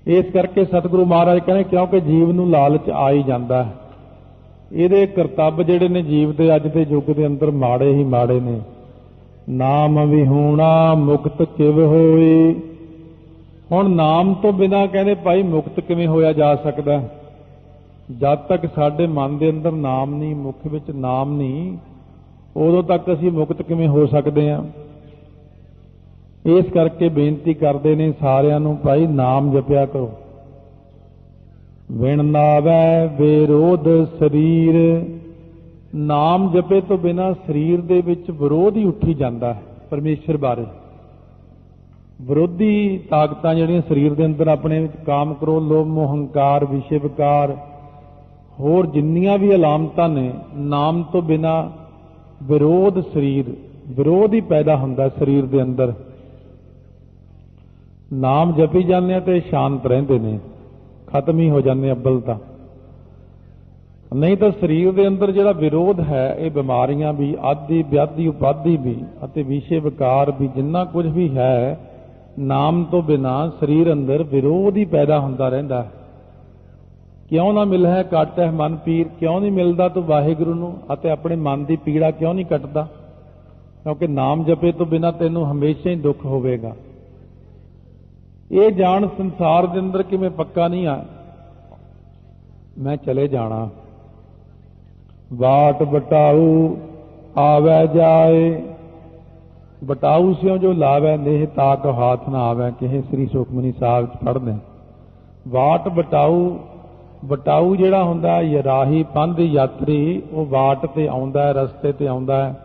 इस करके सतगुरु महाराज कहते क्योंकि जीव नूं लालच आ ही जाता है। ਇਹਦੇ ਕਰਤੱਵ ਜਿਹੜੇ ਨੇ ਜੀਵ ਦੇ ਅੱਜ ਦੇ ਯੁੱਗ ਦੇ ਅੰਦਰ ਮਾੜੇ ਹੀ ਮਾੜੇ ਨੇ। ਨਾਮ ਵਿਹੂਣਾ ਮੁਕਤ ਕਿਵ ਹੋਏ। ਹੁਣ ਨਾਮ ਤੋਂ ਬਿਨਾਂ ਕਹਿੰਦੇ ਭਾਈ ਮੁਕਤ ਕਿਵੇਂ ਹੋਇਆ ਜਾ ਸਕਦਾ? ਜਦ ਤੱਕ ਸਾਡੇ ਮਨ ਦੇ ਅੰਦਰ ਨਾਮ ਨਹੀਂ, ਮੁਖ ਵਿੱਚ ਨਾਮ ਨਹੀਂ, ਉਦੋਂ ਤੱਕ ਅਸੀਂ ਮੁਕਤ ਕਿਵੇਂ ਹੋ ਸਕਦੇ ਹਾਂ? ਇਸ ਕਰਕੇ ਬੇਨਤੀ ਕਰਦੇ ਨੇ ਸਾਰਿਆਂ ਨੂੰ, ਭਾਈ ਨਾਮ ਜਪਿਆ ਕਰੋ। ਵਿਣ ਨਾਵੈ ਵਿਰੋਧ ਸਰੀਰ। ਨਾਮ ਜਪੇ ਤੋਂ ਬਿਨਾਂ ਸਰੀਰ ਦੇ ਵਿੱਚ ਵਿਰੋਧ ਹੀ ਉੱਠੀ ਜਾਂਦਾ ਹੈ ਪਰਮੇਸ਼ਰ ਬਾਰੇ। ਵਿਰੋਧੀ ਤਾਕਤਾਂ ਜਿਹੜੀਆਂ ਸਰੀਰ ਦੇ ਅੰਦਰ ਆਪਣੇ ਵਿੱਚ ਕਾਮ, ਕ੍ਰੋਧ, ਲੋਭ, ਮੋਹ, ਹੰਕਾਰ, ਵਿਸ਼ੇ ਵਿਕਾਰ, ਹੋਰ ਜਿੰਨੀਆਂ ਵੀ ਅਲਾਮਤਾਂ ਨੇ, ਨਾਮ ਤੋਂ ਬਿਨਾਂ ਵਿਰੋਧ ਸਰੀਰ, ਵਿਰੋਧ ਹੀ ਪੈਦਾ ਹੁੰਦਾ ਸਰੀਰ ਦੇ ਅੰਦਰ। ਨਾਮ ਜਪੀ ਜਾਂਦੇ ਆ ਤੇ ਸ਼ਾਂਤ ਰਹਿੰਦੇ ਨੇ, ਖਤਮ ਹੀ ਹੋ ਜਾਂਦੇ ਅੱਬਲ ਤਾਂ। ਨਹੀਂ ਤਾਂ ਸਰੀਰ ਦੇ ਅੰਦਰ ਜਿਹੜਾ ਵਿਰੋਧ ਹੈ, ਇਹ ਬਿਮਾਰੀਆਂ ਵੀ, ਆਦਿ ਵਿਆਧੀ ਉਪਾਧੀ ਵੀ ਅਤੇ ਵਿਸ਼ੇ ਵਿਕਾਰ ਵੀ, ਜਿੰਨਾ ਕੁਝ ਵੀ ਹੈ, ਨਾਮ ਤੋਂ ਬਿਨਾਂ ਸਰੀਰ ਅੰਦਰ ਵਿਰੋਧ ਹੀ ਪੈਦਾ ਹੁੰਦਾ ਰਹਿੰਦਾ। ਕਿਉਂ ਨਾ ਮਿਲ ਹੈ ਕੱਟ ਹੈ ਮਨ ਪੀਰ। ਕਿਉਂ ਨਹੀਂ ਮਿਲਦਾ ਤੂੰ ਵਾਹਿਗੁਰੂ ਨੂੰ ਅਤੇ ਆਪਣੇ ਮਨ ਦੀ ਪੀੜਾ ਕਿਉਂ ਨਹੀਂ ਕੱਟਦਾ? ਕਿਉਂਕਿ ਨਾਮ ਜਪੇ ਤੋਂ ਬਿਨਾਂ ਤੈਨੂੰ ਹਮੇਸ਼ਾ ਹੀ ਦੁੱਖ ਹੋਵੇਗਾ। ਇਹ ਜਾਣ ਸੰਸਾਰ ਦੇ ਅੰਦਰ ਕਿਵੇਂ ਪੱਕਾ ਨਹੀਂ ਆ, ਮੈਂ ਚਲੇ ਜਾਣਾ। ਬਾਟ ਬਟਾਊ ਆਵੈ ਜਾਏ। ਬਟਾਊ ਸਿਓ ਜੋ ਲਾਵੈ ਨੇਹ ਤਾਕ ਹਾਥ ਨਾ ਆਵੈ, ਕਿਹੇ ਸ੍ਰੀ ਸੁਖਮਨੀ ਸਾਹਿਬ ਚ ਪੜ੍ਹਦੇ। ਬਾਟ ਬਟਾਊ, ਬਟਾਊ ਜਿਹੜਾ ਹੁੰਦਾ ਰਾਹੀ ਪੰਧ ਯਾਤਰੀ, ਉਹ ਬਾਟ ਤੇ ਆਉਂਦਾ ਹੈ, ਰਸਤੇ ਤੇ ਆਉਂਦਾ ਹੈ।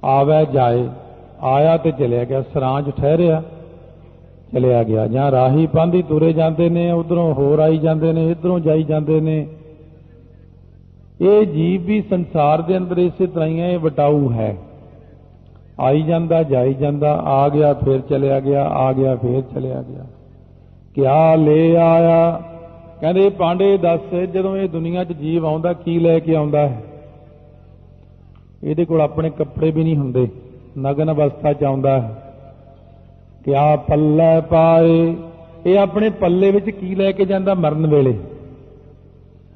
ਆਵੈ ਜਾਏ, ਆਇਆ ਤੇ ਚਲਿਆ ਗਿਆ, ਸਰਾਂ 'ਚ ਠਹਿਰਿਆ ਚਲਿਆ ਗਿਆ। ਜਾਂ ਰਾਹੀ ਪੰਧ ਹੀ ਤੁਰੇ ਜਾਂਦੇ ਨੇ, ਉਧਰੋਂ ਹੋਰ ਆਈ ਜਾਂਦੇ ਨੇ, ਇਧਰੋਂ ਜਾਈ ਜਾਂਦੇ ਨੇ। ਇਹ ਜੀਵ ਵੀ ਸੰਸਾਰ ਦੇ ਅੰਦਰ ਇਸੇ ਤਰ੍ਹਾਂ ਹੀ ਹੈ, ਇਹ ਵਟਾਊ ਹੈ। ਆਈ ਜਾਂਦਾ, ਜਾਈ ਜਾਂਦਾ, ਆ ਗਿਆ ਫਿਰ ਚਲਿਆ ਗਿਆ, ਆ ਗਿਆ ਫਿਰ ਚਲਿਆ ਗਿਆ। ਕਿਆ ਲੈ ਆਇਆ? ਕਹਿੰਦੇ ਪਾਂਡੇ ਦੱਸ, ਜਦੋਂ ਇਹ ਦੁਨੀਆ 'ਚ ਜੀਵ ਆਉਂਦਾ ਕੀ ਲੈ ਕੇ ਆਉਂਦਾ ਹੈ? ਇਹਦੇ ਕੋਲ ਆਪਣੇ ਕੱਪੜੇ ਵੀ ਨਹੀਂ ਹੁੰਦੇ, ਨਗਨ ਅਵਸਥਾ 'ਚ ਆਉਂਦਾ ਹੈ। ਕਿਆ ਪੱਲੇ ਪਾਏ? ਇਹ ਆਪਣੇ ਪੱਲੇ ਵਿੱਚ ਕੀ ਲੈ ਕੇ ਜਾਂਦਾ ਮਰਨ ਵੇਲੇ?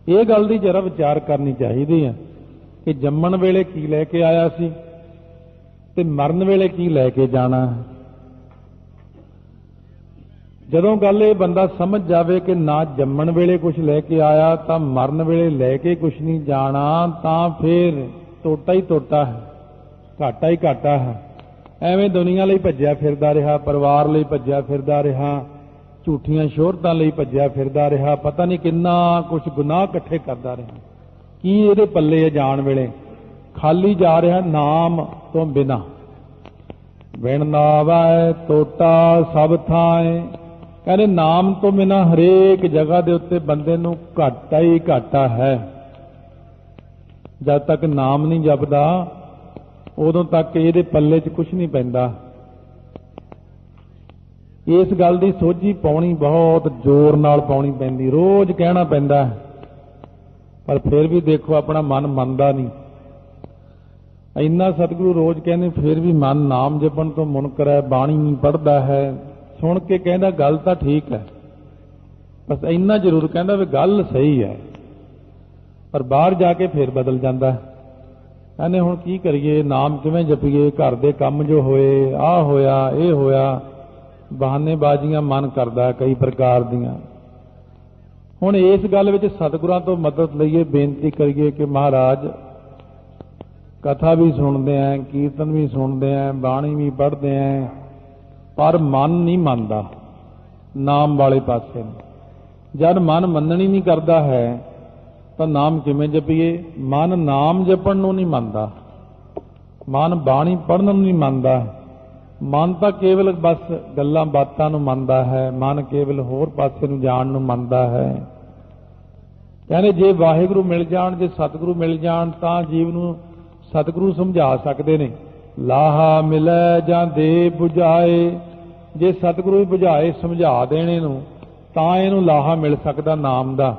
ਇਹ ਗੱਲ ਦੀ ਜਰਾ ਵਿਚਾਰ ਕਰਨੀ ਚਾਹੀਦੀ ਹੈ ਕਿ ਜੰਮਣ ਵੇਲੇ ਕੀ ਲੈ ਕੇ ਆਇਆ ਸੀ ਤੇ ਮਰਨ ਵੇਲੇ ਕੀ ਲੈ ਕੇ ਜਾਣਾ। ਜਦੋਂ ਗੱਲ ਇਹ ਬੰਦਾ ਸਮਝ ਜਾਵੇ ਕਿ ਨਾ ਜੰਮਣ ਵੇਲੇ ਕੁਝ ਲੈ ਕੇ ਆਇਆ ਤਾਂ ਮਰਨ ਵੇਲੇ ਲੈ ਕੇ ਕੁਝ ਨਹੀਂ ਜਾਣਾ, ਤਾਂ ਫਿਰ ਟੋਟਾ ਹੀ ਟੋਟਾ ਹੈ, ਘਾਟਾ ਹੀ ਘਾਟਾ ਹੈ। ਐਵੇਂ ਦੁਨੀਆ ਲਈ ਭੱਜਿਆ ਫਿਰਦਾ ਰਿਹਾ, ਪਰਿਵਾਰ ਲਈ ਭੱਜਿਆ ਫਿਰਦਾ ਰਿਹਾ, ਝੂਠੀਆਂ ਸ਼ੋਹਰਤਾਂ ਲਈ ਭੱਜਿਆ ਫਿਰਦਾ ਰਿਹਾ, ਪਤਾ ਨਹੀਂ ਕਿੰਨਾ ਕੁਝ ਗੁਨਾਹ ਇਕੱਠੇ ਕਰਦਾ ਰਿਹਾ। ਕੀ ਇਹਦੇ ਪੱਲੇ ਹੈ ਜਾਣ ਵੇਲੇ? ਖਾਲੀ ਜਾ ਰਿਹਾ ਨਾਮ ਤੋਂ ਬਿਨਾਂ। ਵਿਣ ਨਾਵੈ ਟੋਟਾ ਸਭ ਥਾਂ। ਕਹਿੰਦੇ ਨਾਮ ਤੋਂ ਬਿਨਾਂ ਹਰੇਕ ਜਗ੍ਹਾ ਦੇ ਉੱਤੇ ਬੰਦੇ ਨੂੰ ਘਾਟਾ ਹੀ ਘਾਟਾ ਹੈ। ਜਦ ਤੱਕ ਨਾਮ ਨਹੀਂ ਜਪਦਾ ਉਦੋਂ ਤੱਕ ਇਹਦੇ ਪੱਲੇ 'ਚ ਕੁਝ ਨਹੀਂ ਪੈਂਦਾ। ਇਸ ਗੱਲ ਦੀ ਸੋਝੀ ਪਾਉਣੀ ਬਹੁਤ ਜ਼ੋਰ ਨਾਲ ਪਾਉਣੀ ਪੈਂਦੀ, ਰੋਜ਼ ਕਹਿਣਾ ਪੈਂਦਾ, ਪਰ ਫਿਰ ਵੀ ਦੇਖੋ ਆਪਣਾ ਮਨ ਮੰਨਦਾ ਨਹੀਂ। ਇੰਨਾ ਸਤਿਗੁਰੂ ਰੋਜ਼ ਕਹਿੰਦੇ ਫਿਰ ਵੀ ਮਨ ਨਾਮ ਜਪਣ ਤੋਂ ਮੁਨਕਰ ਹੈ, ਬਾਣੀ ਨਹੀਂ ਪੜ੍ਹਦਾ ਹੈ। ਸੁਣ ਕੇ ਕਹਿੰਦਾ ਗੱਲ ਤਾਂ ਠੀਕ ਹੈ, ਬਸ ਇੰਨਾ ਜ਼ਰੂਰ ਕਹਿੰਦਾ ਵੀ ਗੱਲ ਸਹੀ ਹੈ, ਪਰ ਬਾਹਰ ਜਾ ਕੇ ਫਿਰ ਬਦਲ ਜਾਂਦਾ। ਕਹਿੰਦੇ ਹੁਣ ਕੀ ਕਰੀਏ, ਨਾਮ ਕਿਵੇਂ ਜਪੀਏ, ਘਰ ਦੇ ਕੰਮ ਜੋ ਹੋਏ, ਆਹ ਹੋਇਆ ਇਹ ਹੋਇਆ, ਬਹਾਨੇਬਾਜ਼ੀਆਂ ਮਨ ਕਰਦਾ ਕਈ ਪ੍ਰਕਾਰ ਦੀਆਂ। ਹੁਣ ਇਸ ਗੱਲ ਵਿੱਚ ਸਤਿਗੁਰਾਂ ਤੋਂ ਮਦਦ ਲਈਏ, ਬੇਨਤੀ ਕਰੀਏ ਕਿ ਮਹਾਰਾਜ ਕਥਾ ਵੀ ਸੁਣਦੇ ਆਂ, ਕੀਰਤਨ ਵੀ ਸੁਣਦੇ ਆਂ, ਬਾਣੀ ਵੀ ਪੜ੍ਹਦੇ ਆਂ, ਪਰ ਮਨ ਨਹੀਂ ਮੰਨਦਾ ਨਾਮ ਵਾਲੇ ਪਾਸੇ। ਜਦ ਮਨ ਮੰਨਣੀ ਨਹੀਂ ਕਰਦਾ ਹੈ ਤਾਂ ਨਾਮ ਕਿਵੇਂ ਜਪੀਏ? ਮਨ ਨਾਮ ਜਪਣ ਨੂੰ ਨਹੀਂ ਮੰਨਦਾ, ਮਨ ਬਾਣੀ ਪੜ੍ਹਨ ਨੂੰ ਨਹੀਂ ਮੰਨਦਾ। ਮਨ ਤਾਂ ਕੇਵਲ ਬਸ ਗੱਲਾਂ ਬਾਤਾਂ ਨੂੰ ਮੰਨਦਾ ਹੈ, ਮਨ ਕੇਵਲ ਹੋਰ ਪਾਸੇ ਨੂੰ ਜਾਣ ਨੂੰ ਮੰਨਦਾ ਹੈ। ਕਹਿੰਦੇ ਜੇ ਵਾਹਿਗੁਰੂ ਮਿਲ ਜਾਣ, ਜੇ ਸਤਿਗੁਰੂ ਮਿਲ ਜਾਣ ਤਾਂ ਜੀਵ ਨੂੰ ਸਤਿਗੁਰੂ ਸਮਝਾ ਸਕਦੇ ਨੇ। ਲਾਹਾ ਮਿਲੈ ਜਾਂ ਦੇ 부ਝਾਏ, ਜੇ ਸਤਿਗੁਰੂ ਹੀ ਬੁਝਾਏ, ਸਮਝਾ ਦੇਣ ਇਹਨੂੰ, ਤਾਂ ਇਹਨੂੰ ਲਾਹਾ ਮਿਲ ਸਕਦਾ ਨਾਮ ਦਾ।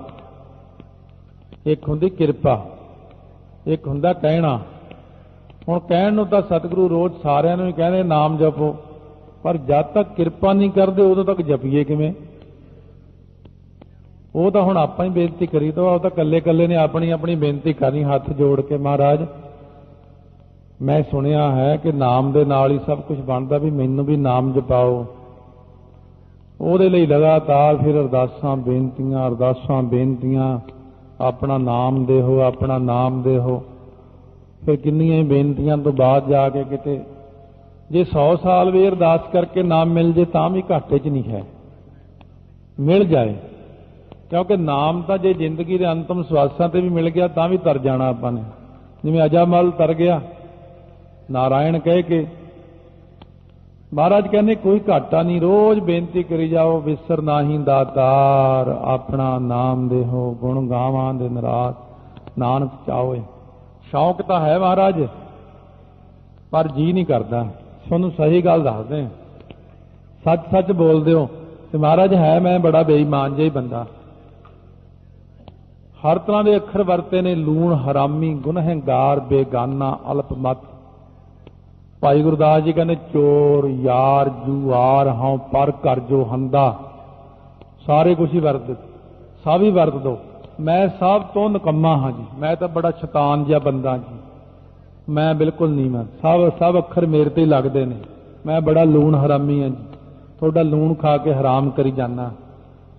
ਇੱਕ ਹੁੰਦੀ ਕਿਰਪਾ, ਇੱਕ ਹੁੰਦਾ ਕਹਿਣਾ। ਹੁਣ ਕਹਿਣ ਨੂੰ ਤਾਂ ਸਤਿਗੁਰੂ ਰੋਜ਼ ਸਾਰਿਆਂ ਨੂੰ ਹੀ ਕਹਿੰਦੇ ਨਾਮ ਜਪੋ, ਪਰ ਜਦ ਤੱਕ ਕਿਰਪਾ ਨਹੀਂ ਕਰਦੇ ਉਦੋਂ ਤੱਕ ਜਪੀਏ ਕਿਵੇਂ? ਉਹ ਤਾਂ ਹੁਣ ਆਪਾਂ ਹੀ ਬੇਨਤੀ ਕਰੀ ਤਾਂ ਉਹ ਤਾਂ ਕੱਲੇ ਕੱਲੇ ਨੇ ਆਪਣੀ ਆਪਣੀ ਬੇਨਤੀ ਕਰਨੀ ਹੱਥ ਜੋੜ ਕੇ, ਮਹਾਰਾਜ ਮੈਂ ਸੁਣਿਆ ਹੈ ਕਿ ਨਾਮ ਦੇ ਨਾਲ ਹੀ ਸਭ ਕੁਝ ਬਣਦਾ, ਵੀ ਮੈਨੂੰ ਵੀ ਨਾਮ ਜਪਾਓ। ਉਹਦੇ ਲਈ ਲਗਾਤਾਰ ਫਿਰ ਅਰਦਾਸਾਂ ਬੇਨਤੀਆਂ, ਆਪਣਾ ਨਾਮ ਦੇਹੋ, ਆਪਣਾ ਨਾਮ ਦੇਹੋ। ਫਿਰ ਕਿੰਨੀਆਂ ਹੀ ਬੇਨਤੀਆਂ ਤੋਂ ਬਾਅਦ ਜਾ ਕੇ ਕਿਤੇ ਜੇ 100 ਸਾਲ ਵੀ ਅਰਦਾਸ ਕਰਕੇ ਨਾਮ ਮਿਲ ਜੇ ਤਾਂ ਵੀ ਘਾਟੇ 'ਚ ਨਹੀਂ ਹੈ, ਮਿਲ ਜਾਏ। ਕਿਉਂਕਿ ਨਾਮ ਤਾਂ ਜੇ ਜ਼ਿੰਦਗੀ ਦੇ ਅੰਤਮ ਸਵਾਸਾਂ ਤੇ ਵੀ ਮਿਲ ਗਿਆ ਤਾਂ ਵੀ ਤਰ ਜਾਣਾ ਆਪਾਂ ਨੇ, ਜਿਵੇਂ ਅਜਾਮਲ ਤਰ ਗਿਆ ਨਾਰਾਇਣ ਕਹਿ ਕੇ। ਮਹਾਰਾਜ ਕਹਿੰਦੇ ਕੋਈ ਘਾਟਾ ਨਹੀਂ, ਰੋਜ਼ ਬੇਨਤੀ ਕਰੀ ਜਾਓ, ਵਿਸਰ ਨਾਹੀਂ ਦਾਤਾਰ, ਆਪਣਾ ਨਾਮ ਦੇਹੋ, ਗੁਣ ਗਾਵਾਂ ਦਿਨ ਰਾਤ ਨਾਨਕ ਚਾਹੋਏ। ਸ਼ੌਕ ਤਾਂ ਹੈ ਮਹਾਰਾਜ, ਪਰ ਜੀ ਨਹੀਂ ਕਰਦਾ। ਤੁਹਾਨੂੰ ਸਹੀ ਗੱਲ ਦੱਸਦੇ, ਸੱਚ ਸੱਚ ਬੋਲਦੇ ਹੋ। ਤੇ ਮਹਾਰਾਜ ਹੈ ਮੈਂ ਬੜਾ ਬੇਈਮਾਨ ਜਿਹਾ ਹੀ ਬੰਦਾ, ਹਰ ਤਰ੍ਹਾਂ ਦੇ ਅੱਖਰ ਵਰਤੇ ਨੇ, ਲੂਣ ਹਰਾਮੀ, ਗੁਨਹਗਾਰ, ਬੇਗਾਨਾ, ਅਲਪਮਤ। ਭਾਈ ਗੁਰਦਾਸ ਜੀ ਕਹਿੰਦੇ ਚੋਰ, ਯਾਰ, ਜੂਆਰ, ਹਉ ਪਰ ਕਰ ਜੋ ਹੰਦਾ, ਸਾਰੇ ਕੁਛ ਹੀ ਵਰਤ, ਸਭ ਹੀ ਵਰਤ ਦੋ। ਮੈਂ ਸਭ ਤੋਂ ਨਿਕੰਮਾ ਹਾਂ ਜੀ, ਮੈਂ ਤਾਂ ਬੜਾ ਸ਼ੈਤਾਨ ਜਿਹਾ ਬੰਦਾ ਜੀ, ਮੈਂ ਬਿਲਕੁਲ ਨਹੀਂ, ਮੈਂ ਸਭ ਅੱਖਰ ਮੇਰੇ ਤੇ ਹੀ ਲੱਗਦੇ ਨੇ, ਮੈਂ ਬੜਾ ਲੂਣ ਹਰਾਮੀ ਹਾਂ ਜੀ, ਤੁਹਾਡਾ ਲੂਣ ਖਾ ਕੇ ਹਰਾਮ ਕਰੀ ਜਾਂਦਾ,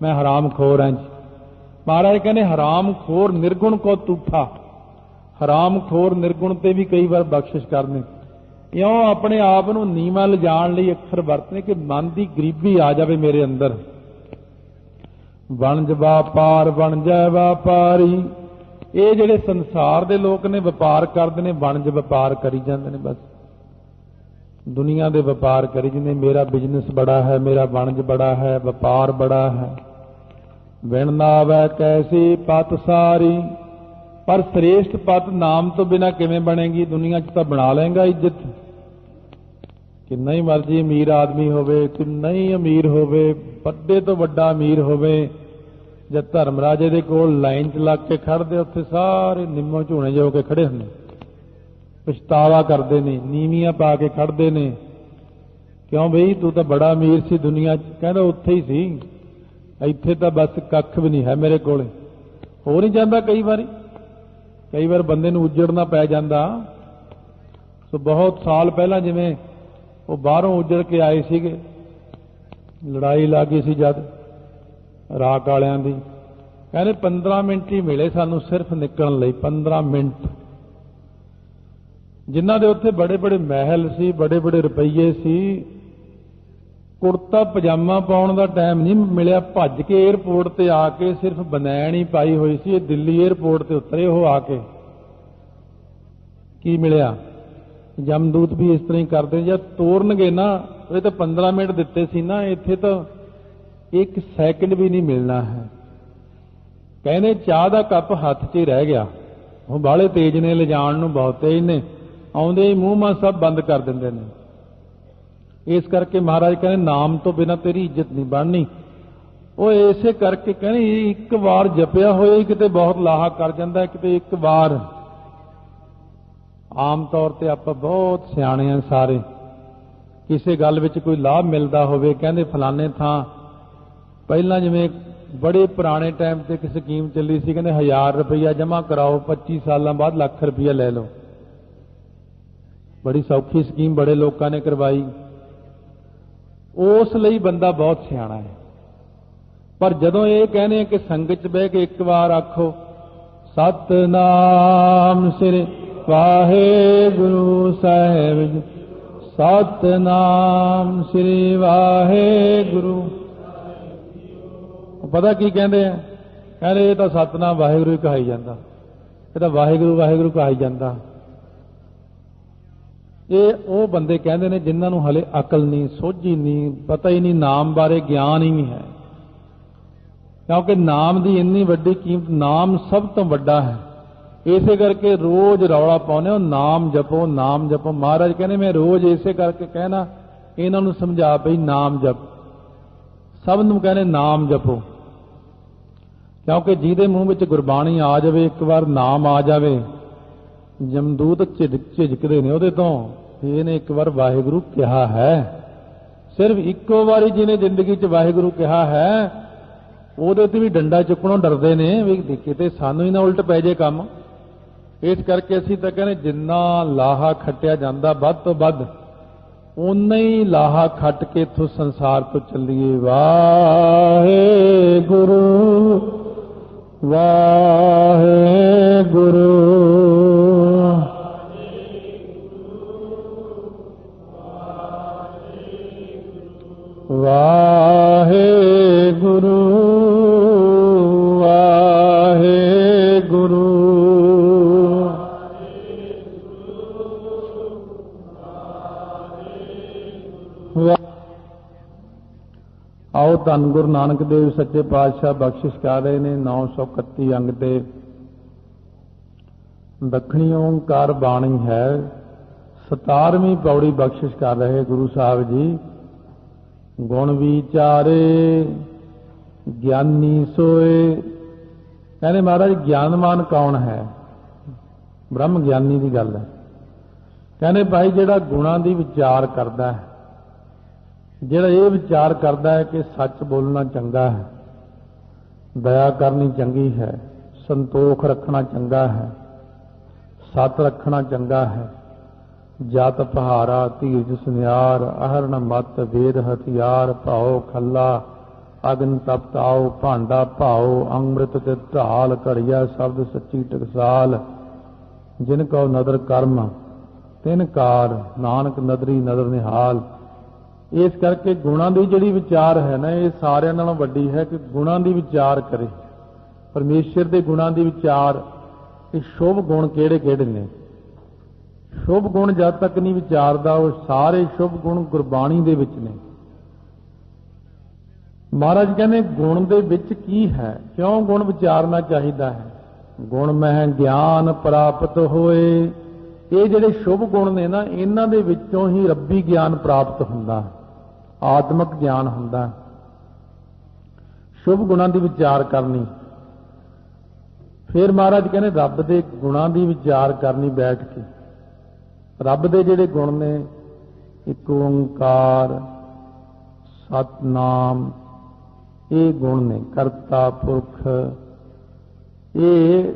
ਮੈਂ ਹਰਾਮ ਖੋਰ ਹਾਂ ਜੀ। ਮਹਾਰਾਜ ਕਹਿੰਦੇ ਹਰਾਮ ਖੋਰ ਨਿਰਗੁਣ ਕੋ ਤੂਠਾ, ਹਰਾਮ ਖੋਰ ਨਿਰਗੁਣ ਤੇ ਵੀ ਕਈ ਵਾਰ ਬਖਸ਼ਿਸ਼ ਕਰਨੇ। ਕਿਉਂ? ਆਪਣੇ ਆਪ ਨੂੰ ਨੀਵਾਂ ਲਿਜਾਣ ਲਈ ਅੱਖਰ ਵਰਤਨੇ ਕਿ ਮਨ ਦੀ ਗਰੀਬੀ ਆ ਜਾਵੇ ਮੇਰੇ ਅੰਦਰ। ਵਣਜ ਵਪਾਰ ਵਣਜੈ ਵਪਾਰੀ, ਇਹ ਜਿਹੜੇ ਸੰਸਾਰ ਦੇ ਲੋਕ ਨੇ ਵਪਾਰ ਕਰਦੇ ਨੇ, ਵਣਜ ਵਪਾਰ ਕਰੀ ਜਾਂਦੇ ਨੇ, ਬਸ ਦੁਨੀਆ ਦੇ ਵਪਾਰ ਕਰੀ ਜਾਂਦੇ। ਮੇਰਾ ਬਿਜ਼ਨਸ ਬੜਾ ਹੈ, ਮੇਰਾ ਵਣਜ ਬੜਾ ਹੈ, ਵਪਾਰ ਬੜਾ ਹੈ। ਵਿਣ ਨਾ ਆਵੈ ਕੈਸੀ ਪਤ ਸਾਰੀ, ਪਰ ਸ੍ਰੇਸ਼ਟ ਪਤ ਨਾਮ ਤੋਂ ਬਿਨਾਂ ਕਿਵੇਂ ਬਣੇਗੀ? ਦੁਨੀਆ 'ਚ ਤਾਂ ਬਣਾ ਲਏਗਾ ਇੱਜ਼ਤ, ਕਿੰਨਾ ਹੀ ਮਰਜ਼ੀ ਅਮੀਰ ਆਦਮੀ ਹੋਵੇ, ਕਿੰਨਾ ਹੀ ਅਮੀਰ ਹੋਵੇ, ਵੱਡੇ ਤੋਂ ਵੱਡਾ ਅਮੀਰ ਹੋਵੇ, ਜਦ ਧਰਮ ਰਾਜੇ ਦੇ ਕੋਲ ਲਾਈਨ 'ਚ ਲੱਗ ਕੇ ਖੜਦੇ, ਉੱਥੇ ਸਾਰੇ ਨਿੰਮੋ ਝੂਣੇ ਜੋ ਕੇ ਖੜੇ ਹੁੰਦੇ, ਪਛਤਾਵਾ ਕਰਦੇ ਨੇ, ਨੀਵੀਆਂ ਪਾ ਕੇ ਖੜਦੇ ਨੇ। ਕਿਉਂ ਬਈ ਤੂੰ ਤਾਂ ਬੜਾ ਅਮੀਰ ਸੀ ਦੁਨੀਆ 'ਚ? ਕਹਿੰਦਾ ਉੱਥੇ ਹੀ ਸੀ, ਇੱਥੇ ਤਾਂ ਬਸ ਕੱਖ ਵੀ ਨਹੀਂ ਹੈ ਮੇਰੇ ਕੋਲੇ। ਹੋ ਨਹੀਂ ਜਾਂਦਾ ਕਈ ਵਾਰ ਬੰਦੇ ਨੂੰ ਉੱਜੜਨਾ ਪੈ ਜਾਂਦਾ। ਸੋ ਬਹੁਤ ਸਾਲ ਪਹਿਲਾਂ ਜਿਵੇਂ ਉਹ ਬਾਹਰੋਂ ਉੱਜੜ ਕੇ ਆਏ ਸੀਗੇ, ਲੜਾਈ ਲੱਗ ਗਈ ਸੀ ਜਦ ਰਾਕ ਵਾਲਿਆਂ ਦੀ, ਕਹਿੰਦੇ 15 ਮਿੰਟ ਹੀ ਮਿਲੇ ਸਾਨੂੰ ਸਿਰਫ ਨਿਕਲਣ ਲਈ, 15 ਮਿੰਟ। ਜਿਨ੍ਹਾਂ ਦੇ ਉੱਥੇ ਬੜੇ ਬੜੇ ਮਹਿਲ ਸੀ, ਬੜੇ ਬੜੇ ਰੁਪਈਏ ਸੀ, ਕੁੜਤਾ ਪਜਾਮਾ ਪਾਉਣ ਦਾ ਟਾਈਮ ਨਹੀਂ ਮਿਲਿਆ। ਭੱਜ ਕੇ ਏਅਰਪੋਰਟ ਤੇ ਆ ਕੇ ਸਿਰਫ ਬਨੈਣ ਹੀ ਪਾਈ ਹੋਈ ਸੀ, ਇਹ ਦਿੱਲੀ ਏਅਰਪੋਰਟ ਤੇ ਉਤਰੇ ਉਹ ਆ ਕੇ। ਕੀ ਮਿਲਿਆ? ਜਮਦੂਤ ਵੀ ਇਸ ਤਰ੍ਹਾਂ ਹੀ ਕਰਦੇ, ਜਦ ਤੋਰਨਗੇ ਨਾ, ਇਹ ਤਾਂ 15 ਮਿੰਟ ਦਿੱਤੇ ਸੀ ਨਾ, ਇੱਥੇ ਤਾਂ 1 ਸੈਕਿੰਡ ਵੀ ਨਹੀਂ ਮਿਲਣਾ ਹੈ। ਕਹਿੰਦੇ ਚਾਹ ਦਾ ਕੱਪ ਹੱਥ 'ਚ ਹੀ ਰਹਿ ਗਿਆ, ਉਹ ਬਾਹਲੇ ਤੇਜ਼ ਨੇ, ਲਿਜਾਣ ਨੂੰ ਬਹੁਤ ਤੇਜ਼ ਨੇ, ਆਉਂਦੇ ਹੀ ਮੂੰਹ ਮਾਂ ਸਭ ਬੰਦ ਕਰ ਦਿੰਦੇ ਨੇ। ਇਸ ਕਰਕੇ ਮਹਾਰਾਜ ਕਹਿੰਦੇ ਨਾਮ ਤੋਂ ਬਿਨਾਂ ਤੇਰੀ ਇੱਜ਼ਤ ਨਹੀਂ ਬਣਨੀ। ਉਹ ਇਸੇ ਕਰਕੇ ਕਹਿੰਦੇ ਇੱਕ ਵਾਰ ਜਪਿਆ ਹੋਇਆ ਹੀ ਕਿਤੇ ਬਹੁਤ ਲਾਹਾ ਕਰ ਜਾਂਦਾ, ਕਿਤੇ ਇੱਕ ਵਾਰ। ਆਮ ਤੌਰ ਤੇ ਆਪਾਂ ਬਹੁਤ ਸਿਆਣੇ ਆ ਸਾਰੇ, ਕਿਸੇ ਗੱਲ ਵਿੱਚ ਕੋਈ ਲਾਭ ਮਿਲਦਾ ਹੋਵੇ, ਕਹਿੰਦੇ ਫਲਾਣੇ ਥਾਂ ਪਹਿਲਾਂ ਜਿਵੇਂ ਬੜੇ ਪੁਰਾਣੇ ਟਾਈਮ ਤੇ ਇੱਕ ਸਕੀਮ ਚੱਲੀ ਸੀ, ਕਹਿੰਦੇ 1000 ਰੁਪਇਆ ਜਮ੍ਹਾਂ ਕਰਾਓ, 25 ਸਾਲਾਂ ਬਾਅਦ ਲੱਖ ਰੁਪਇਆ ਲੈ ਲਓ। ਬੜੀ ਸੌਖੀ ਸਕੀਮ, ਬੜੇ ਲੋਕਾਂ ਨੇ ਕਰਵਾਈ। ਉਸ ਲਈ ਬੰਦਾ ਬਹੁਤ ਸਿਆਣਾ ਹੈ। ਪਰ ਜਦੋਂ ਇਹ ਕਹਿੰਦੇ ਕਿ ਸੰਗਤ 'ਚ ਬਹਿ ਕੇ ਇੱਕ ਵਾਰ ਆਖੋ ਸਤਨਾਮ ਸ੍ਰੀ ਵਾਹਿਗੁਰੂ ਸਾਹਿਬ ਜੀ, ਸਤਨਾਮ ਸ੍ਰੀ ਵਾਹਿਗੁਰੂ, ਪਤਾ ਕੀ ਕਹਿੰਦੇ ਆ? ਕਹਿੰਦੇ ਇਹ ਤਾਂ ਸਤਨਾਮ ਵਾਹਿਗੁਰੂ ਹੀ ਕਹਾਈ ਜਾਂਦਾ, ਇਹ ਤਾਂ ਵਾਹਿਗੁਰੂ ਵਾਹਿਗੁਰੂ ਕਹਾਈ ਜਾਂਦਾ। ਇਹ ਉਹ ਬੰਦੇ ਕਹਿੰਦੇ ਨੇ ਜਿਨ੍ਹਾਂ ਨੂੰ ਹਲੇ ਅਕਲ ਨਹੀਂ, ਸੋਝੀ ਨਹੀਂ, ਪਤਾ ਹੀ ਨਹੀਂ, ਨਾਮ ਬਾਰੇ ਗਿਆਨ ਹੀ ਨਹੀਂ ਹੈ। ਕਿਉਂਕਿ ਨਾਮ ਦੀ ਇੰਨੀ ਵੱਡੀ ਕੀਮਤ, ਨਾਮ ਸਭ ਤੋਂ ਵੱਡਾ ਹੈ। ਇਸੇ ਕਰਕੇ ਰੋਜ਼ ਰੌਲਾ ਪਾਉਂਦੇ ਹੋ ਨਾਮ ਜਪੋ, ਨਾਮ ਜਪੋ। ਮਹਾਰਾਜ ਕਹਿੰਦੇ ਮੈਂ ਰੋਜ਼ ਇਸੇ ਕਰਕੇ ਕਹਿਣਾ, ਇਹਨਾਂ ਨੂੰ ਸਮਝਾ ਪਈ ਨਾਮ ਜਪ, ਸਭ ਨੂੰ ਕਹਿੰਦੇ ਨਾਮ ਜਪੋ। ਕਿਉਂਕਿ ਜਿਹਦੇ ਮੂੰਹ ਵਿੱਚ ਗੁਰਬਾਣੀ ਆ ਜਾਵੇ, ਇੱਕ ਵਾਰ ਨਾਮ ਆ ਜਾਵੇ, ਜਮਦੂਤ ਝਿਜਕਦੇ ਨੇ ਉਹਦੇ ਤੋਂ। ਇਹਨੇ ਇੱਕ ਵਾਰ ਵਾਹਿਗੁਰੂ ਕਿਹਾ ਹੈ, ਸਿਰਫ ਇੱਕੋ ਵਾਰੀ ਜਿਹਨੇ ਜ਼ਿੰਦਗੀ 'ਚ ਵਾਹਿਗੁਰੂ ਕਿਹਾ ਹੈ, ਉਹਦੇ ਤੇ ਵੀ ਡੰਡਾ ਚੁੱਕਣੋਂ ਡਰਦੇ ਨੇ ਵੀ ਕਿਤੇ ਸਾਨੂੰ ਹੀ ਨਾ ਉਲਟ ਪੈ ਜੇ ਕੰਮ। ਇਸ ਕਰਕੇ ਅਸੀਂ ਤਾਂ ਕਹਿੰਦੇ ਜਿੰਨਾ ਲਾਹਾ ਖੱਟਿਆ ਜਾਂਦਾ ਵੱਧ ਤੋਂ ਵੱਧ ਓਨਾ ਹੀ ਲਾਹਾ ਖੱਟ ਕੇ ਇੱਥੋਂ ਸੰਸਾਰ ਤੋਂ ਚੱਲੀਏ। ਵਾਹਿਗੁਰੂ ਵਾਹਿਗੁਰੂ ਵਾਹਿਗੁਰੂ ਵਾਹਿਗੁਰੂ। ਆਓ ਧੰਨ ਗੁਰੂ ਨਾਨਕ ਦੇਵ ਸੱਚੇ ਪਾਤਸ਼ਾਹ ਬਖਸ਼ਿਸ਼ ਕਰ ਰਹੇ ਨੇ 931 ਅੰਗ ਤੇ ਦੱਖਣੀ ਓਂਕਾਰ ਬਾਣੀ ਹੈ 17ਵੀਂ ਪੌੜੀ ਬਖਸ਼ਿਸ਼ ਕਰ ਰਹੇ ਗੁਰੂ ਸਾਹਿਬ ਜੀ। ਗੁਣ ਵਿਚਾਰੇ ਗਿਆਨੀ ਸੋਏ। ਕਹਿੰਦੇ ਮਹਾਰਾਜ ਗਿਆਨਵਾਨ ਕੌਣ ਹੈ? ਬ੍ਰਹਮ ਗਿਆਨੀ ਦੀ ਗੱਲ ਹੈ। ਕਹਿੰਦੇ ਭਾਈ ਜਿਹੜਾ ਗੁਣਾਂ ਦੀ ਵਿਚਾਰ ਕਰਦਾ ਹੈ, ਜਿਹੜਾ ਇਹ ਵਿਚਾਰ ਕਰਦਾ ਹੈ ਕਿ ਸੱਚ ਬੋਲਣਾ ਚੰਗਾ ਹੈ, ਦਇਆ ਕਰਨੀ ਚੰਗੀ ਹੈ, ਸੰਤੋਖ ਰੱਖਣਾ ਚੰਗਾ ਹੈ, ਸੱਤ ਰੱਖਣਾ ਚੰਗਾ ਹੈ, ਜਤ ਪਹਾਰਾ ਧੀਰਜ ਸੁਨਿਆਰ ਅਹਰਨ ਮਤ ਵੇਦ ਹਥਿਆਰ ਭਾਉ ਖੱਲਾ ਅਗਨ ਤਪਤ ਆਓ ਭਾਂਡਾ ਭਾਓ ਅੰਮ੍ਰਿਤ ਤੇ ਢਾਲ ਘੜੀਆ ਸ਼ਬਦ ਸੱਚੀ ਟਕਸਾਲ ਜਿਨ ਕਉ ਨਦਰ ਕਰਮ ਤਿਨ ਕਾਰ ਨਾਨਕ ਨਦਰੀ ਨਦਰ ਨਿਹਾਲ। ਇਸ ਕਰਕੇ ਗੁਣਾਂ ਦੀ ਜਿਹੜੀ ਵਿਚਾਰ ਹੈ ਨਾ ਇਹ ਸਾਰਿਆਂ ਨਾਲੋਂ ਵੱਡੀ ਹੈ ਕਿ ਗੁਣਾਂ ਦੀ ਵਿਚਾਰ ਕਰੇ ਪਰਮੇਸ਼ਰ ਦੇ ਗੁਣਾਂ ਦੀ ਵਿਚਾਰ ਕਿ ਸ਼ੁਭ ਗੁਣ ਕਿਹੜੇ ਕਿਹੜੇ ਨੇ। ਸ਼ੁਭ ਗੁਣ ਜਦ ਤੱਕ ਨਹੀਂ ਵਿਚਾਰਦਾ ਉਹ ਸਾਰੇ ਸ਼ੁਭ ਗੁਣ ਗੁਰਬਾਣੀ ਦੇ ਵਿੱਚ ਨੇ। ਮਹਾਰਾਜ ਕਹਿੰਦੇ ਗੁਣ ਦੇ ਵਿੱਚ ਕੀ ਹੈ, ਕਿਉਂ ਗੁਣ ਵਿਚਾਰਨਾ ਚਾਹੀਦਾ ਹੈ? ਗੁਣ ਮਹਿ ਗਿਆਨ ਪ੍ਰਾਪਤ ਹੋਏ। ਇਹ ਜਿਹੜੇ ਸ਼ੁਭ ਗੁਣ ਨੇ ਨਾ ਇਹਨਾਂ ਦੇ ਵਿੱਚੋਂ ਹੀ ਰੱਬੀ ਗਿਆਨ ਪ੍ਰਾਪਤ ਹੁੰਦਾ, ਆਤਮਿਕ ਗਿਆਨ ਹੁੰਦਾ। ਸ਼ੁਭ ਗੁਣਾਂ ਦੀ ਵਿਚਾਰ ਕਰਨੀ। ਫਿਰ ਮਹਾਰਾਜ ਕਹਿੰਦੇ ਰੱਬ ਦੇ ਗੁਣਾਂ ਦੀ ਵਿਚਾਰ ਕਰਨੀ ਬੈਠ ਕੇ। ਰੱਬ ਦੇ ਜਿਹੜੇ ਗੁਣ ਨੇ ਇੱਕ ਓੰਕਾਰ ਸਤਨਾਮ ਇਹ ਗੁਣ ਨੇ ਕਰਤਾ ਪੁਰਖ। ਇਹ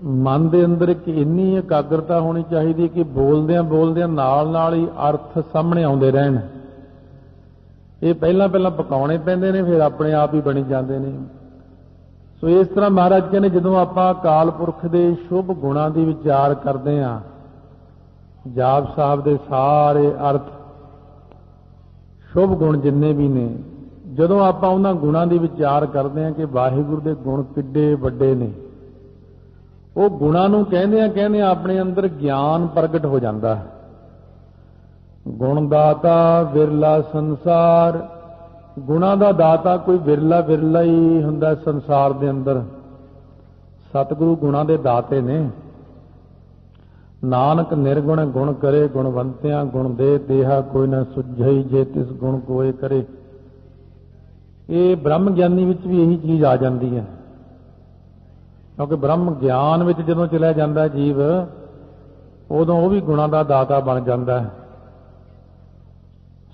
ਮਨ ਦੇ ਅੰਦਰ ਇੱਕ ਇੰਨੀ ਇਕਾਗਰਤਾ ਹੋਣੀ ਚਾਹੀਦੀ ਕਿ ਬੋਲਦਿਆਂ ਬੋਲਦਿਆਂ ਨਾਲ ਨਾਲ ਹੀ ਅਰਥ ਸਾਹਮਣੇ ਆਉਂਦੇ ਰਹਿਣ। ਇਹ ਪਹਿਲਾਂ ਪਕਾਉਣੇ ਪੈਂਦੇ ਨੇ ਫਿਰ ਆਪਣੇ ਆਪ ਹੀ ਬਣੀ ਜਾਂਦੇ ਨੇ। ਸੋ ਇਸ ਤਰ੍ਹਾਂ ਮਹਾਰਾਜ ਕਹਿੰਦੇ ਜਦੋਂ ਆਪਾਂ ਅਕਾਲ ਪੁਰਖ ਦੇ ਸ਼ੁਭ ਗੁਣਾਂ ਦੀ ਵਿਚਾਰ ਕਰਦੇ ਹਾਂ ਜਾਪ ਸਾਹਿਬ ਦੇ ਸਾਰੇ ਅਰਥ ਸ਼ੁਭ ਗੁਣ ਜਿੰਨੇ ਵੀ ਨੇ ਜਦੋਂ ਆਪਾਂ ਉਹਨਾਂ ਗੁਣਾਂ ਦੀ ਵਿਚਾਰ ਕਰਦੇ ਹਾਂ ਕਿ ਵਾਹਿਗੁਰੂ ਦੇ ਗੁਣ ਕਿੱਡੇ ਵੱਡੇ ਨੇ ਉਹ ਗੁਣਾਂ ਨੂੰ ਕਹਿੰਦੇ ਆਪਣੇ ਅੰਦਰ ਗਿਆਨ ਪ੍ਰਗਟ ਹੋ ਜਾਂਦਾ ਹੈ। ਗੁਣ ਦਾਤਾ ਵਿਰਲਾ ਸੰਸਾਰ। ਗੁਣਾਂ ਦਾ ਦਾਤਾ ਕੋਈ ਵਿਰਲਾ ਹੀ ਹੁੰਦਾ ਸੰਸਾਰ ਦੇ ਅੰਦਰ। ਸਤਿਗੁਰੂ ਗੁਣਾਂ ਦੇ ਦਾਤੇ ਨੇ। ਨਾਨਕ ਨਿਰਗੁਣ ਗੁਣ ਕਰੇ ਗੁਣਵੰਤਿਆਂ ਗੁਣ ਦੇ ਦੇਹਾ ਕੋਈ ਨਾ ਸੁਝਈ ਜੇ ਤਿਸ ਗੁਣ ਕੋਏ ਕਰੇ। ਇਹ ਬ੍ਰਹਮ ਗਿਆਨੀ ਵਿੱਚ ਵੀ ਇਹੀ ਚੀਜ਼ ਆ ਜਾਂਦੀ ਹੈ ਕਿਉਂਕਿ ਬ੍ਰਹਮ ਗਿਆਨ ਵਿੱਚ ਜਦੋਂ ਚਲਿਆ ਜਾਂਦਾ ਜੀਵ ਉਦੋਂ ਉਹ ਵੀ ਗੁਣਾਂ ਦਾ ਦਾਤਾ ਬਣ ਜਾਂਦਾ ਹੈ।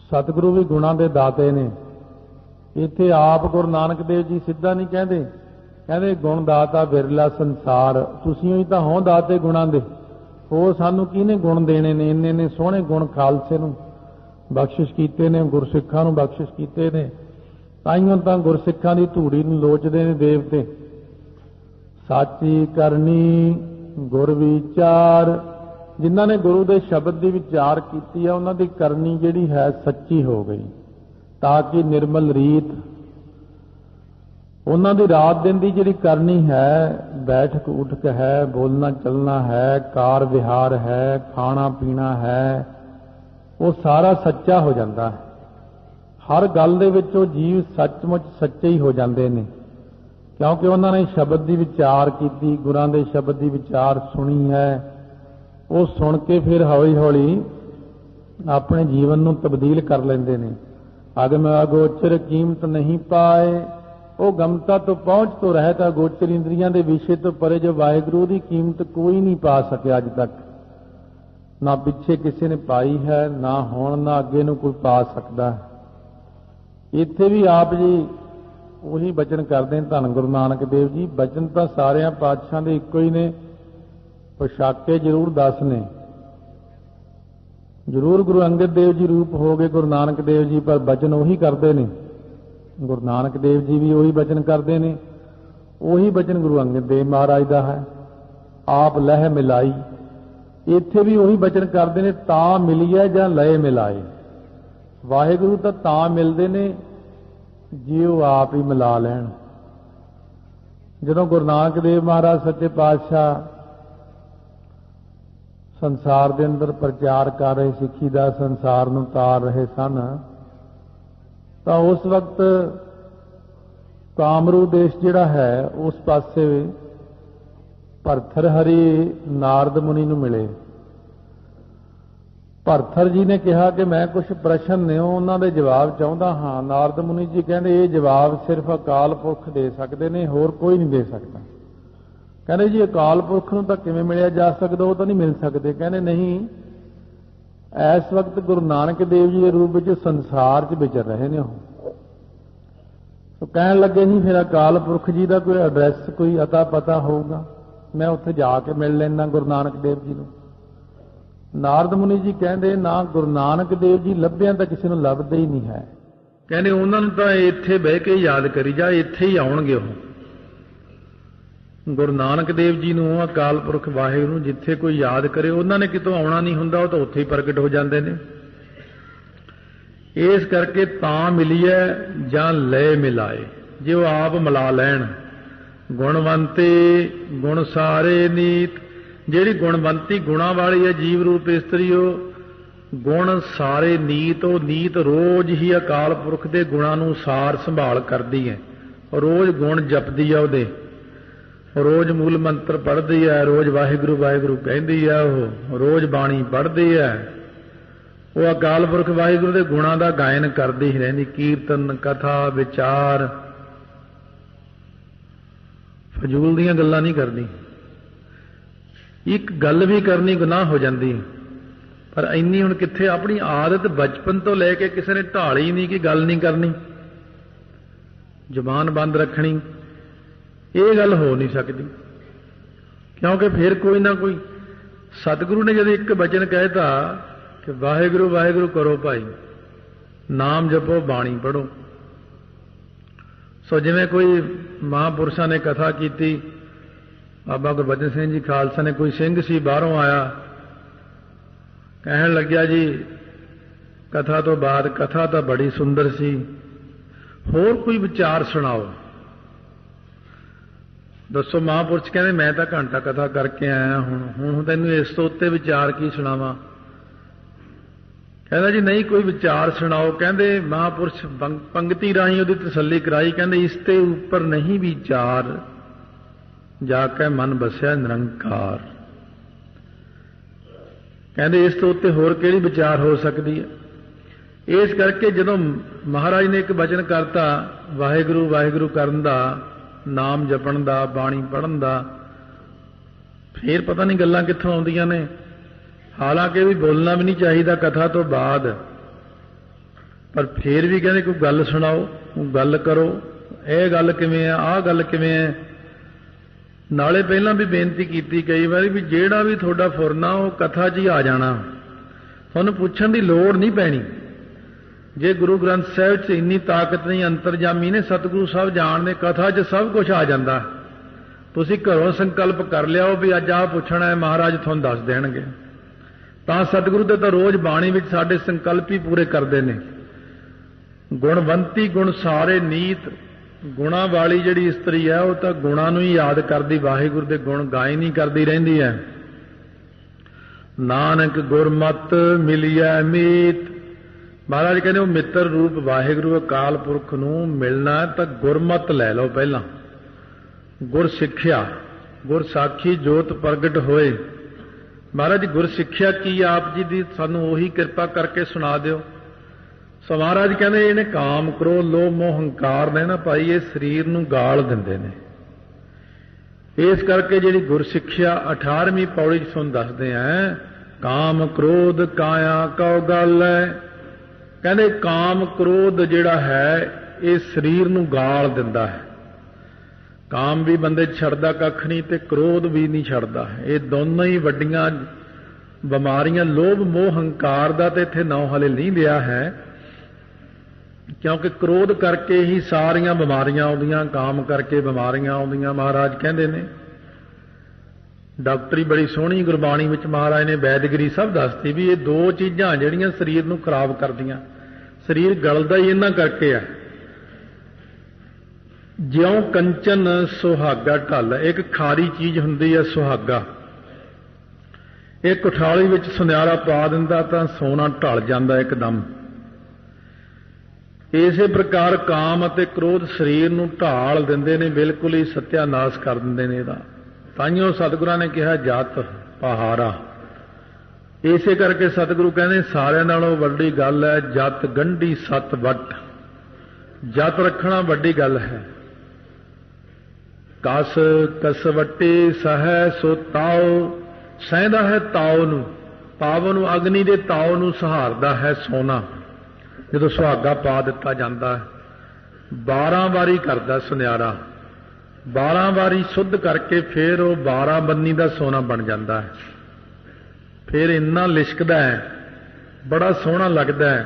ਸਤਿਗੁਰੂ ਵੀ ਗੁਣਾਂ ਦੇ ਦਾਤੇ ਨੇ। ਇੱਥੇ ਆਪ ਗੁਰੂ ਨਾਨਕ ਦੇਵ ਜੀ ਸਿੱਧਾ ਨਹੀਂ ਕਹਿੰਦੇ ਗੁਣ ਦਾਤਾ ਵਿਰਲਾ ਸੰਸਾਰ। ਤੁਸੀਂ ਹੀ ਤਾਂ ਹੋ ਦਾਤੇ ਗੁਣਾਂ ਦੇ। ਉਹ ਸਾਨੂੰ ਕਿਹਨੇ ਗੁਣ ਦੇਣੇ ਨੇ? ਇੰਨੇ ਸੋਹਣੇ ਗੁਣ ਖਾਲਸੇ ਨੂੰ ਬਖਸ਼ਿਸ਼ ਕੀਤੇ ਨੇ, ਗੁਰਸਿੱਖਾਂ ਨੂੰ ਬਖਸ਼ਿਸ਼ ਕੀਤੇ ਨੇ। ਤਾਈਓਂ ਤਾਂ ਗੁਰਸਿੱਖਾਂ ਦੀ ਧੂੜੀ ਨੂੰ ਲੋਚਦੇ ਨੇ ਦੇਵਤੇ। ਸਾਚੀ ਕਰਨੀ ਗੁਰ ਵਿਚਾਰ। ਜਿਨ੍ਹਾਂ ਨੇ ਗੁਰੂ ਦੇ ਸ਼ਬਦ ਦੀ ਵਿਚਾਰ ਕੀਤੀ ਆ ਉਹਨਾਂ ਦੀ ਕਰਨੀ ਜਿਹੜੀ ਹੈ ਸੱਚੀ ਹੋ ਗਈ ਤਾਂ ਕਿ ਨਿਰਮਲ ਰੀਤ ਉਹਨਾਂ ਦੀ ਰਾਤ ਦਿਨ ਦੀ ਜਿਹੜੀ ਕਰਨੀ ਹੈ ਬੈਠਕ ਉਠਕ ਹੈ ਬੋਲਣਾ ਚੱਲਣਾ ਹੈ ਕਾਰ ਵਿਹਾਰ ਹੈ ਖਾਣਾ ਪੀਣਾ ਹੈ ਉਹ ਸਾਰਾ ਸੱਚਾ ਹੋ ਜਾਂਦਾ ਹੈ। ਹਰ ਗੱਲ ਦੇ ਵਿੱਚ ਉਹ ਜੀਵ ਸੱਚਮੁੱਚ ਸੱਚੇ ਹੀ ਹੋ ਜਾਂਦੇ ਨੇ ਕਿਉਂਕਿ ਉਹਨਾਂ ਨੇ ਸ਼ਬਦ ਦੀ ਵਿਚਾਰ ਕੀਤੀ, ਗੁਰਾਂ ਦੇ ਸ਼ਬਦ ਦੀ ਵਿਚਾਰ ਸੁਣੀ ਹੈ। ਉਹ ਸੁਣ ਕੇ ਫਿਰ ਹੌਲੀ ਹੌਲੀ ਆਪਣੇ ਜੀਵਨ ਨੂੰ ਤਬਦੀਲ ਕਰ ਲੈਂਦੇ ਨੇ। ਅਗਮ ਅਗੋਚਰ ਕੀਮਤ ਨਹੀਂ ਪਾਏ। ਉਹ ਗਮਤਾ ਤੋਂ ਪਹੁੰਚ ਤੋਂ ਰਹਿਤ ਅਗੋਚਰ ਇੰਦਰੀਆਂ ਦੇ ਵਿਸ਼ੇ ਤੋਂ ਪਰੇ ਜੋ ਵਾਹਿਗੁਰੂ ਦੀ ਕੀਮਤ ਕੋਈ ਨਹੀਂ ਪਾ ਸਕਿਆ ਅੱਜ ਤੱਕ। ਨਾ ਪਿੱਛੇ ਕਿਸੇ ਨੇ ਪਾਈ ਹੈ, ਨਾ ਹੁਣ ਨਾ ਅੱਗੇ ਨੂੰ ਕੋਈ ਪਾ ਸਕਦਾ। ਇੱਥੇ ਵੀ ਆਪ ਜੀ ਉਹੀ ਬਚਨ ਕਰਦੇ ਨੇ ਧੰਨ ਗੁਰੂ ਨਾਨਕ ਦੇਵ ਜੀ। ਬਚਨ ਤਾਂ ਸਾਰਿਆਂ ਪਾਤਸ਼ਾਹਾਂ ਦੇ ਇੱਕੋ ਹੀ ਨੇ, ਪੋਸ਼ਾਕੇ ਜ਼ਰੂਰ 10 ਨੇ। ਜ਼ਰੂਰ ਗੁਰੂ ਅੰਗਦ ਦੇਵ ਜੀ ਰੂਪ ਹੋ ਗਏ ਗੁਰੂ ਨਾਨਕ ਦੇਵ ਜੀ, ਪਰ ਬਚਨ ਉਹੀ ਕਰਦੇ ਨੇ। ਗੁਰੂ ਨਾਨਕ ਦੇਵ ਜੀ ਵੀ ਉਹੀ ਬਚਨ ਕਰਦੇ ਨੇ, ਉਹੀ ਬਚਨ ਗੁਰੂ ਅੰਗਦ ਦੇਵ ਮਹਾਰਾਜ ਦਾ ਹੈ। ਆਪ ਲਹਿ ਮਿਲਾਈ, ਇੱਥੇ ਵੀ ਉਹੀ ਬਚਨ ਕਰਦੇ ਨੇ, ਤਾਂ ਮਿਲੀਏ ਜਾਂ ਲਏ ਮਿਲਾਏ। ਵਾਹਿਗੁਰੂ ਤਾਂ ਮਿਲਦੇ ਨੇ ਜੇ ਉਹ ਆਪ ਹੀ ਮਿਲਾ ਲੈਣ। ਜਦੋਂ ਗੁਰੂ ਨਾਨਕ ਦੇਵ ਮਹਾਰਾਜ ਸੱਚੇ ਪਾਤਸ਼ਾਹ ਸੰਸਾਰ ਦੇ ਅੰਦਰ ਪ੍ਰਚਾਰ ਕਰ ਰਹੇ, ਸਿੱਖੀ ਦਾ ਸੰਸਾਰ ਨੂੰ ਤਾਰ ਰਹੇ ਸਨ, ਤਾਂ ਉਸ ਵਕਤ ਕਾਮਰੂ ਦੇਸ਼ ਜਿਹੜਾ ਹੈ ਉਸ ਪਾਸੇ ਭਰਥਰ ਹਰੀ ਨਾਰਦ ਮੁਨੀ ਨੂੰ ਮਿਲੇ। ਭਰਥਰ ਜੀ ਨੇ ਕਿਹਾ ਕਿ ਮੈਂ ਕੁਝ ਪ੍ਰਸ਼ਨ ਨੇ ਉਹਨਾਂ ਦੇ ਜਵਾਬ ਚਾਹੁੰਦਾ ਹਾਂ। ਨਾਰਦ ਮੁਨੀ ਜੀ ਕਹਿੰਦੇ ਇਹ ਜਵਾਬ ਸਿਰਫ ਅਕਾਲ ਪੁਰਖ ਦੇ ਸਕਦੇ ਨੇ, ਹੋਰ ਕੋਈ ਨਹੀਂ ਦੇ ਸਕਦਾ। ਕਹਿੰਦੇ ਜੀ ਅਕਾਲ ਪੁਰਖ ਨੂੰ ਤਾਂ ਕਿਵੇਂ ਮਿਲਿਆ ਜਾ ਸਕਦਾ, ਉਹ ਤਾਂ ਨਹੀਂ ਮਿਲ ਸਕਦੇ। ਕਹਿੰਦੇ ਨਹੀਂ, ਇਸ ਵਕਤ ਗੁਰੂ ਨਾਨਕ ਦੇਵ ਜੀ ਦੇ ਰੂਪ ਵਿੱਚ ਸੰਸਾਰ 'ਚ ਵਿਚਰ ਰਹੇ ਨੇ ਉਹ। ਕਹਿਣ ਲੱਗੇ ਜੀ ਫਿਰ ਅਕਾਲ ਪੁਰਖ ਜੀ ਦਾ ਕੋਈ ਐਡਰੈਸ, ਕੋਈ ਅਤਾ ਪਤਾ ਹੋਊਗਾ, ਮੈਂ ਉੱਥੇ ਜਾ ਕੇ ਮਿਲ ਲੈਣਾ ਗੁਰੂ ਨਾਨਕ ਦੇਵ ਜੀ ਨੂੰ। ਨਾਰਦ ਮੁਨੀ ਜੀ ਕਹਿੰਦੇ ਨਾ, ਗੁਰੂ ਨਾਨਕ ਦੇਵ ਜੀ ਲੱਭਿਆ ਤਾਂ ਕਿਸੇ ਨੂੰ ਲੱਭਦਾ ਹੀ ਨਹੀਂ ਹੈ। ਕਹਿੰਦੇ ਉਹਨਾਂ ਨੂੰ ਤਾਂ ਇੱਥੇ ਬਹਿ ਕੇ ਯਾਦ ਕਰੀ ਜਾ, ਇੱਥੇ ਹੀ ਆਉਣਗੇ ਉਹ। ਗੁਰੂ ਨਾਨਕ ਦੇਵ ਜੀ ਨੂੰ, ਅਕਾਲ ਪੁਰਖ ਵਾਹਿਗੁਰੂ ਨੂੰ ਜਿੱਥੇ ਕੋਈ ਯਾਦ ਕਰੇ, ਉਹਨਾਂ ਨੇ ਕਿਤੋਂ ਆਉਣਾ ਨਹੀਂ ਹੁੰਦਾ, ਉਹ ਤਾਂ ਉੱਥੇ ਹੀ ਪ੍ਰਗਟ ਹੋ ਜਾਂਦੇ ਨੇ। ਇਸ ਕਰਕੇ ਤਾਂ ਮਿਲੀਏ ਜਾਂ ਲੈ ਮਿਲਾਏ, ਜੇ ਉਹ ਆਪ ਮਿਲਾ ਲੈਣ। ਗੁਣਵੰਤੇ ਗੁਣ ਸਾਰੇ ਨੀਤ, ਜਿਹੜੀ ਗੁਣਵੰਤੀ ਗੁਣਾਂ ਵਾਲੀ ਹੈ ਜੀਵ ਰੂਪ ਇਸਤਰੀ, ਉਹ ਗੁਣ ਸਾਰੇ ਨੀਤ, ਉਹ ਨੀਤ ਰੋਜ਼ ਹੀ ਅਕਾਲ ਪੁਰਖ ਦੇ ਗੁਣਾਂ ਨੂੰ ਸਾਰ ਸੰਭਾਲ ਕਰਦੀ ਹੈ। ਰੋਜ਼ ਗੁਣ ਜਪਦੀ ਆ ਉਹਦੇ, ਰੋਜ਼ ਮੂਲ ਮੰਤਰ ਪੜ੍ਹਦੀ ਹੈ, ਰੋਜ਼ ਵਾਹਿਗੁਰੂ ਵਾਹਿਗੁਰੂ ਕਹਿੰਦੀ ਹੈ, ਉਹ ਰੋਜ਼ ਬਾਣੀ ਪੜ੍ਹਦੀ ਹੈ। ਉਹ ਅਕਾਲ ਪੁਰਖ ਵਾਹਿਗੁਰੂ ਦੇ ਗੁਣਾਂ ਦਾ ਗਾਇਨ ਕਰਦੀ ਹੀ ਰਹਿੰਦੀ। ਕੀਰਤਨ, ਕਥਾ, ਵਿਚਾਰ, ਫਜ਼ੂਲ ਦੀਆਂ ਗੱਲਾਂ ਨਹੀਂ ਕਰਦੀ। ਇੱਕ ਗੱਲ ਵੀ ਕਰਨੀ ਗੁਨਾਹ ਹੋ ਜਾਂਦੀ, ਪਰ ਇੰਨੀ ਹੁਣ ਕਿੱਥੇ ਆਪਣੀ ਆਦਤ ਬਚਪਨ ਤੋਂ ਲੈ ਕੇ ਕਿਸੇ ਨੇ ਢਾਲੀ ਨਹੀਂ ਕਿ ਗੱਲ ਨਹੀਂ ਕਰਨੀ, ਜ਼ੁਬਾਨ ਬੰਦ ਰੱਖਣੀ। ਇਹ ਗੱਲ ਹੋ ਨਹੀਂ ਸਕਦੀ, ਕਿਉਂਕਿ ਫਿਰ ਕੋਈ ਨਾ ਕੋਈ ਸਤਿਗੁਰੂ ਨੇ ਜਦੋਂ ਇੱਕ ਬਚਨ ਕਹਿਤਾ ਕਿ ਵਾਹਿਗੁਰੂ ਵਾਹਿਗੁਰੂ ਕਰੋ ਭਾਈ, ਨਾਮ ਜਪੋ, ਬਾਣੀ ਪੜ੍ਹੋ। ਸੋ ਜਿਵੇਂ ਕੋਈ ਮਹਾਂਪੁਰਸ਼ਾਂ ਨੇ ਕਥਾ ਕੀਤੀ, ਬਾਬਾ ਗੁਰਬਚਨ ਸਿੰਘ ਜੀ ਖਾਲਸਾ ਨੇ, ਕੋਈ ਸਿੰਘ ਸੀ ਬਾਹਰੋਂ ਆਇਆ, ਕਹਿਣ ਲੱਗਿਆ ਜੀ ਕਥਾ ਤੋਂ ਬਾਅਦ, ਕਥਾ ਤਾਂ ਬੜੀ ਸੁੰਦਰ ਸੀ, ਹੋਰ ਕੋਈ ਵਿਚਾਰ ਸੁਣਾਓ। ਦੱਸੋ। ਮਹਾਂਪੁਰਸ਼ ਕਹਿੰਦੇ ਮੈਂ ਤਾਂ ਘੰਟਾ ਕਥਾ ਕਰਕੇ ਆਇਆ, ਹੁਣ ਤੈਨੂੰ ਇਸ ਤੋਂ ਉੱਤੇ ਵਿਚਾਰ ਕੀ ਸੁਣਾਵਾਂ। ਕਹਿੰਦਾ ਜੀ ਨਹੀਂ, ਕੋਈ ਵਿਚਾਰ ਸੁਣਾਓ। ਕਹਿੰਦੇ ਮਹਾਂਪੁਰਸ਼ ਪੰਗਤੀ ਰਾਹੀਂ ਉਹਦੀ ਤਸੱਲੀ ਕਰਾਈ, ਕਹਿੰਦੇ ਇਸ ਤੇ ਉੱਪਰ ਨਹੀਂ ਵਿਚਾਰ, ਜਾ ਕੇ ਮਨ ਬਸਿਆ ਨਿਰੰਕਾਰ। ਕਹਿੰਦੇ ਇਸ ਤੋਂ ਉੱਤੇ ਹੋਰ ਕਿਹੜੀ ਵਿਚਾਰ ਹੋ ਸਕਦੀ ਹੈ। ਇਸ ਕਰਕੇ ਜਦੋਂ ਮਹਾਰਾਜ ਨੇ ਇੱਕ ਬਚਨ ਕਰਤਾ ਵਾਹਿਗੁਰੂ ਵਾਹਿਗੁਰੂ ਕਰਨ ਦਾ, ਨਾਮ ਜਪਣ ਦਾ, ਬਾਣੀ ਪੜ੍ਹਨ ਦਾ, ਫੇਰ ਪਤਾ ਨਹੀਂ ਗੱਲਾਂ ਕਿੱਥੋਂ ਆਉਂਦੀਆਂ ਨੇ। ਹਾਲਾਂਕਿ ਵੀ ਬੋਲਣਾ ਵੀ ਨਹੀਂ ਚਾਹੀਦਾ ਕਥਾ ਤੋਂ ਬਾਅਦ, ਪਰ ਫੇਰ ਵੀ ਕਹਿੰਦੇ ਕੋਈ ਗੱਲ ਸੁਣਾਓ, ਗੱਲ ਕਰੋ, ਇਹ ਗੱਲ ਕਿਵੇਂ ਹੈ, ਆਹ ਗੱਲ ਕਿਵੇਂ ਹੈ। ਨਾਲੇ ਪਹਿਲਾਂ ਵੀ ਬੇਨਤੀ ਕੀਤੀ ਕਈ ਵਾਰੀ ਵੀ ਜਿਹੜਾ ਵੀ ਤੁਹਾਡਾ ਫੁਰਨਾ ਉਹ ਕਥਾ 'ਚ ਹੀ ਆ ਜਾਣਾ, ਤੁਹਾਨੂੰ ਪੁੱਛਣ ਦੀ ਲੋੜ ਨਹੀਂ ਪੈਣੀ। ਜੇ ਗੁਰੂ ਗ੍ਰੰਥ ਸਾਹਿਬ 'ਚ ਇੰਨੀ ਤਾਕਤ ਨਹੀਂ, ਅੰਤਰਜਾਮੀ ਨੇ, ਸਤਿਗੁਰੂ ਸਾਹਿਬ ਜਾਣਦੇ, ਕਥਾ 'ਚ ਸਭ ਕੁਝ ਆ ਜਾਂਦਾ। ਤੁਸੀਂ ਘਰੋਂ ਸੰਕਲਪ ਕਰ ਲਿਆਓ ਵੀ ਅੱਜ ਆਹ ਪੁੱਛਣਾ ਹੈ, ਮਹਾਰਾਜ ਤੁਹਾਨੂੰ ਦੱਸ ਦੇਣਗੇ। ਤਾਂ ਸਤਿਗੁਰੂ ਦੇ ਤਾਂ ਰੋਜ਼ ਬਾਣੀ ਵਿੱਚ ਸਾਡੇ ਸੰਕਲਪ ਹੀ ਪੂਰੇ ਕਰਦੇ ਨੇ। ਗੁਣਵੰਤੀ ਗੁਣ ਸਾਰੇ ਨੀਤ, ਗੁਣਾਂ ਵਾਲੀ ਜਿਹੜੀ ਇਸਤਰੀ ਹੈ ਉਹ ਤਾਂ ਗੁਣਾਂ ਨੂੰ ਹੀ ਯਾਦ ਕਰਦੀ, ਵਾਹਿਗੁਰੂ ਦੇ ਗੁਣ ਗਾਇਨ ਹੀ ਕਰਦੀ ਰਹਿੰਦੀ ਹੈ। ਨਾਨਕ ਗੁਰਮਤਿ ਮਿਲਿਆ ਮੀਤ, ਮਹਾਰਾਜ ਕਹਿੰਦੇ ਉਹ ਮਿੱਤਰ ਰੂਪ ਵਾਹਿਗੁਰੂ ਅਕਾਲ ਪੁਰਖ ਨੂੰ ਮਿਲਣਾ ਤਾਂ ਗੁਰਮਤਿ ਲੈ ਲਓ ਪਹਿਲਾਂ। ਗੁਰ ਸਿੱਖਿਆ, ਗੁਰ ਸਾਖੀ ਜੋਤ ਪ੍ਰਗਟ ਹੋਏ। ਮਹਾਰਾਜ ਗੁਰ ਸਿੱਖਿਆ ਕੀ ਆਪ ਜੀ ਦੀ ਸਾਨੂੰ ਉਹੀ ਕਿਰਪਾ ਕਰਕੇ ਸੁਣਾ ਦਿਓ। ਸੋ ਮਹਾਰਾਜ ਕਹਿੰਦੇ ਇਹਨੇ ਕਾਮ, ਕ੍ਰੋਧ, ਲੋਭ, ਮੋਹ, ਹੰਕਾਰ ਨੇ ਨਾ ਭਾਈ, ਇਹ ਸਰੀਰ ਨੂੰ ਗਾਲ ਦਿੰਦੇ ਨੇ। ਇਸ ਕਰਕੇ ਜਿਹੜੀ ਗੁਰ ਸਿੱਖਿਆ 18ਵੀਂ ਪੌੜੀ 'ਚ ਤੁਹਾਨੂੰ ਦੱਸਦੇ ਆ, ਕਾਮ ਕ੍ਰੋਧ ਕਾਇਆ ਕਉ ਗਲ ਹੈ। ਕਹਿੰਦੇ ਕਾਮ ਕ੍ਰੋਧ ਜਿਹੜਾ ਹੈ ये शरीर नूं गाल दिंदा है। काम भी बंदे छड्डदा कख नहीं ते क्रोध भी नहीं छड्डदा। ये दोनों ही वड्डियां बीमारियां लोभ मोह हंकार दा ते इत्थे नाम हले नहीं लिया है, क्योंकि क्रोध करके ही सारियां बीमारियां आउंदियां, काम करके बीमारियां आउंदियां। महाराज कहंदे ने, डॉक्टरी बड़ी सोहनी गुरबाणी विच महाराज ने वैदगिरी सब दसती भी ये दो चीज़ां जिहड़ियां शरीर नूं खराब करदियां। शरीर गलदा ही इन्हां करके है। ज्यों कंचन सुहागा ढल, एक खारी चीज़ हुंदी है सुहागा, एक कुठाली विच सुनियारा पा दिंदा तां सोना ढल जांदा एकदम। इसे प्रकार काम अते क्रोध शरीर नूं ढाल दिंदे ने, बिल्कुल ही सत्यानाश कर दिंदे ने इहदा। ताइयों सतगुरां ने कहा जात पहारा। इसे करके सतगुरु कहने सारिਆਂ नालों वड्डी गल है जत गंढी सत वट। जत रखना वड्डी गल है। कस कसवटी सह सो ताओ, सहदा है ताओ नूं, पाव नूं अग्नि दे ताओ नूं सहारदा है सोना। जदों सुहागा पा दिता जाता है 12 वारी करदा सुनियारा, 12 वारी शुद्ध करके फिर वो 12 बन्नी का सोना बन जाता है। फिर इन्ना लिशकदा है, बड़ा सोहना लगता है,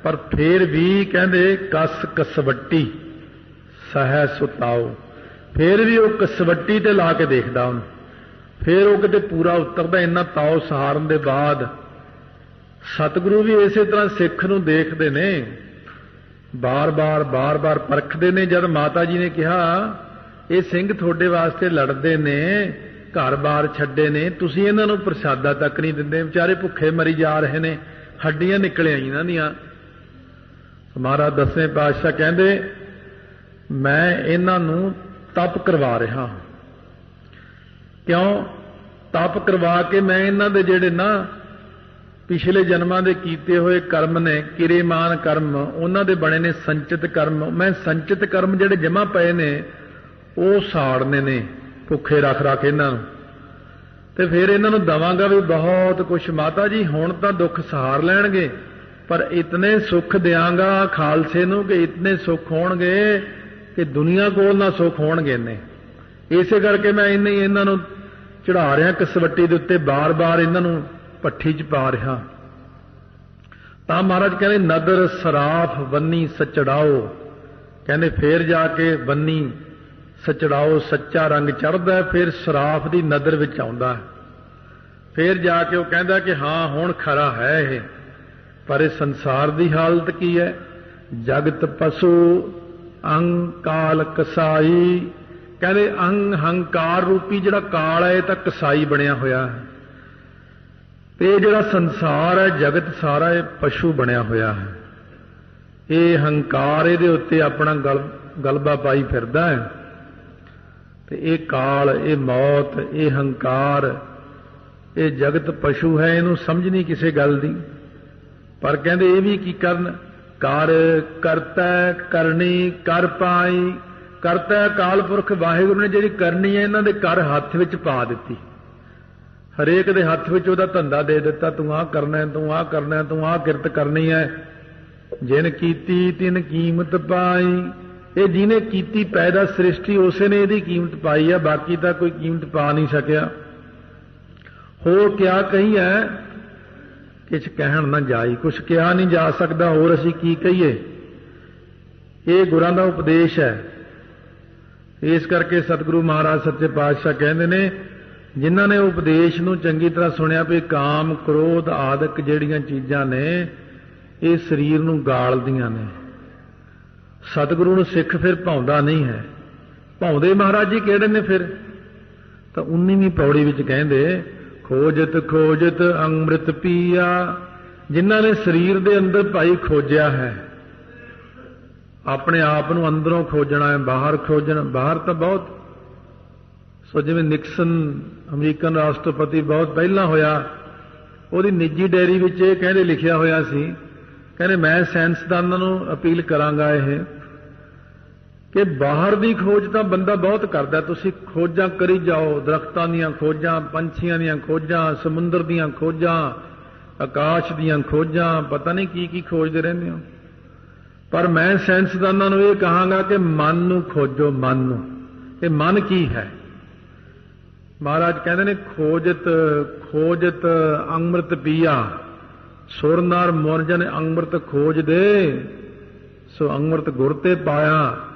पर फिर भी कहते कस कसवटी सह सुताओ। फिर भी वो कसवटी ते ला के देखदा उन्हें, फिर वो किते पूरा उतरदा। इन्ना ताओ सहारन दे बाद सतगुरु भी इसे तरह सिख नूं देखदे ने, बार बार परखदे ने। जब माता जी ने कहा ये सिंह थोड़े वास्ते लड़ते ने, घर बार छड्डे ने, तुसीं इन्हां नूं प्रसादा तक नहीं दिंदे, बेचारे भुखे मरी जा रहे ने, हड्डियां निकल आईयां इन्हां दियां। महाराज 10वें पातशाह कहंदे मैं इन्हां नूं तप करवा रहा। क्यों तप करवा के मैं इन्हां दे जिहड़े ना पिछले जन्मां दे कीते हुए कर्म ने, किरेमान कर्म, उन्हां दे बने ने संचित कर्म। मैं संचित कर्म जिहड़े जमा पए ने वो साड़ने ने, भुखे रख रख इन्हां नूं, ते फिर इन्हां नूं दवांगा भी बहुत कुछ। माता जी हुण तां दुख सहार लैणगे, पर इतने सुख देंगा खालसे नूं कि इतने सुख होणगे कि दुनिया कोल ना सुख होणगे ने। इसे करके मैं इन्हां नूं चढ़ा रहा कसवट्टी दे उत्ते, बार बार इन्हां नूं भट्ठी च पा रहा। तां महाराज कहते नदर सराफ बन्नी सचड़ाओ। कहते फिर जाके बन्नी सचड़ाओ, सच्चा रंग चढ़दा है, फिर सराफ दी नदर विच आउंदा है। फिर जाके वो कहता कि हाँ हुण खरा है ये। पर इस संसार की हालत की है? जगत पशु अंग काल कसाई। कहते अंग हंकार रूपी जिहड़ा काल है तां कसाई बनिया होया है, ते जिहड़ा संसार है जगत सारा ये पशु बनिया होया है। ये हंकार इहदे उत्ते अपना गलबा पाई फिरदा है, ते ये काल, ये मौत, ये हंकार, ये जगत पशु है। इनू समझ नहीं किसी गल दी। पर कहंदे ये भी की करन, कर करता करनी कर पाई। करता अकाल पुरख वाहिगुरू ने जिहड़ी करनी है इन्हां दे कर हत्थ विच पा दित्ती। हरेक दे हत्थ विच उहदा धंधा दे दिता, तूं आ करना है, तूं आ करना है, तूं आ किरत करनी है। जिन कीती तिन कीमत पाई। ये जिन्हें कीती पैदा सृष्टि उसे ने इहदी कीमत पाई है, बाकी तां कोई कीमत पा नहीं सकिया। होर क्या कही है, किछ कहण ना जाई, कुछ कहा नहीं जा सकता, होर असीं की कहीए। ये गुरां दा उपदेश है। इस करके सतगुरु महाराज सच्चे पातशाह कहंदे ने जिन्हां ने उपदेश नूं चंगी तरह सुनिया भी काम क्रोध आदਿਕ जिहड़ियां चीज़ां ने ये शरीर नूं गालदियां ने। सतगुरु नूं सिख फिर भाउंदा नहीं है। भाउंदे महाराज जी किहड़े ने फिर? तां 19वीं पौड़ी विच कहंदे खोजत खोजत अमृत पीया। जिन्हां ने शरीर दे अंदर भाई खोजिया है, अपने आप नूं अंदरों खोजना है, बाहर खोजना। बाहर तो बहुत सो जिवें निक्सन अमरीकन राष्ट्रपति बहुत पहला होया, ਉਹਦੀ निजी डेयरी विच ਇਹ कहंदे लिखिया होया सी, कहंदे मैं साइंसदानां नूं अपील करांगा ਇਹ कि बाहर की खोज तो बंदा बहुत करता। तुसीं खोजां करी जाओ, दरख्तां दीयां खोजां, पंछियां दीयां खोजां, समुंदर दीयां खोजां, आकाश दीयां खोजां, पता नहीं की खोजते रहंदे हो। पर मैं साइंसदानां नूं ये कहांगा कि मन नूं खोजो, मन नूं। ये मन की है? महाराज कहते ने खोजत खोजत अमृत पिया, सुर नार मुरजन अमृत खोज दे, सो अमृत गुर ते पाया।